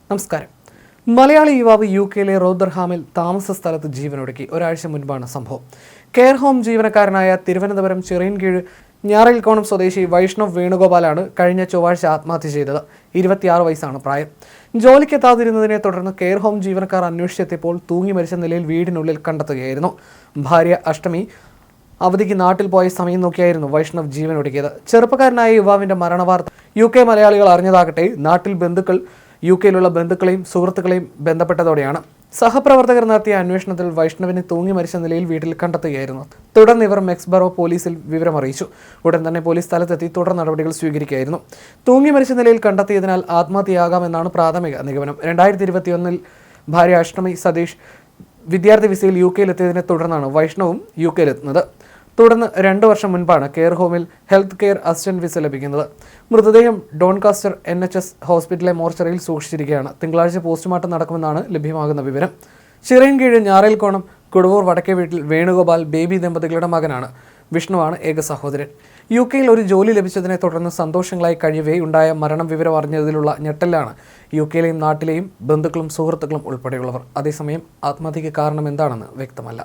നമസ്കാരം. മലയാളി യുവാവ് യുകെയിലെ റോദർഹാമിൽ താമസ സ്ഥലത്ത് ജീവനൊടുക്കി. ഒരാഴ്ച മുൻപാണ് സംഭവം. കെയർ ഹോം ജീവനക്കാരനായ തിരുവനന്തപുരം ചിറയിൻകീഴ് ഞാറയിൽക്കോണം സ്വദേശി വൈഷ്ണവ് വേണുഗോപാലാണ് കഴിഞ്ഞ ചൊവ്വാഴ്ച ആത്മഹത്യ ചെയ്തത്. 26 വയസ്സാണ് പ്രായം. ജോലിക്കെത്താതിരുന്നതിനെ തുടർന്ന് കെയർ ഹോം ജീവനക്കാർ അന്വേഷിച്ചെത്തിയപ്പോൾ തൂങ്ങി മരിച്ച നിലയിൽ വീടിനുള്ളിൽ കണ്ടെത്തുകയായിരുന്നു. ഭാര്യ അഷ്ടമി അവധിക്ക് നാട്ടിൽ പോയ സമയം നോക്കിയായിരുന്നു വൈഷ്ണവ് ജീവനൊടുക്കിയത്. ചെറുപ്പക്കാരനായ യുവാവിന്റെ മരണവാർത്ത UK മലയാളികൾ അറിഞ്ഞതാകട്ടെ നാട്ടിൽ യുകെയിലുള്ള ബന്ധുക്കളെയും സുഹൃത്തുക്കളെയും ബന്ധപ്പെട്ടതോടെയാണ്. സഹപ്രവർത്തകർ നടത്തിയ അന്വേഷണത്തിൽ വൈഷ്ണവിനെ തൂങ്ങി മരിച്ച നിലയിൽ വീട്ടിൽ കണ്ടെത്തുകയായിരുന്നു. തുടർന്ന് ഇവർ മെക്സ്ബറോ പോലീസിൽ വിവരമറിയിച്ചു. ഉടൻ തന്നെ പോലീസ് സ്ഥലത്തെത്തി തുടർ നടപടികൾ സ്വീകരിക്കുകയായിരുന്നു. തൂങ്ങി മരിച്ച നിലയിൽ കണ്ടെത്തിയതിനാൽ ആത്മഹത്യയാകാമെന്നാണ് പ്രാഥമിക നിഗമനം. 2021 ഭാര്യ അഷ്ടമി സതീഷ് വിദ്യാർത്ഥി വിസയിൽ യുകെയിലെത്തിയതിനെ തുടർന്നാണ് വൈഷ്ണവും യുകെയിലെത്തുന്നത്. തുടർന്ന് 2 വർഷം മുൻപാണ് കെയർ ഹോമിൽ ഹെൽത്ത് കെയർ അസിസ്റ്റന്റ് വിസ ലഭിക്കുന്നത്. മൃതദേഹം ഡോൺകാസ്റ്റർ NHS ഹോസ്പിറ്റലിലെ മോർച്ചറിയിൽ സൂക്ഷിച്ചിരിക്കുകയാണ്. തിങ്കളാഴ്ച പോസ്റ്റ്മോർട്ടം നടക്കുമെന്നാണ് ലഭ്യമാകുന്ന വിവരം. ചിറയിൻകീഴ് ഞാറയിൽക്കോണം കുടവൂർ വടക്കേ വീട്ടിൽ വേണുഗോപാൽ ബേബി ദമ്പതികളുടെ മകനാണ്. വിഷ്ണുവാണ് ഏക സഹോദരൻ. യുകെയിൽ ഒരു ജോലി ലഭിച്ചതിനെ തുടർന്ന് സന്തോഷങ്ങളായി കഴിയവേ ഉണ്ടായ മരണം വിവരം അറിഞ്ഞതിലുള്ള ഞെട്ടലാണ് യുകെയിലെയും നാട്ടിലെയും ബന്ധുക്കളും സുഹൃത്തുക്കളും ഉൾപ്പെടെയുള്ളവർ. അതേസമയം ആത്മഹത്യയ്ക്ക് കാരണം എന്താണെന്ന് വ്യക്തമല്ല.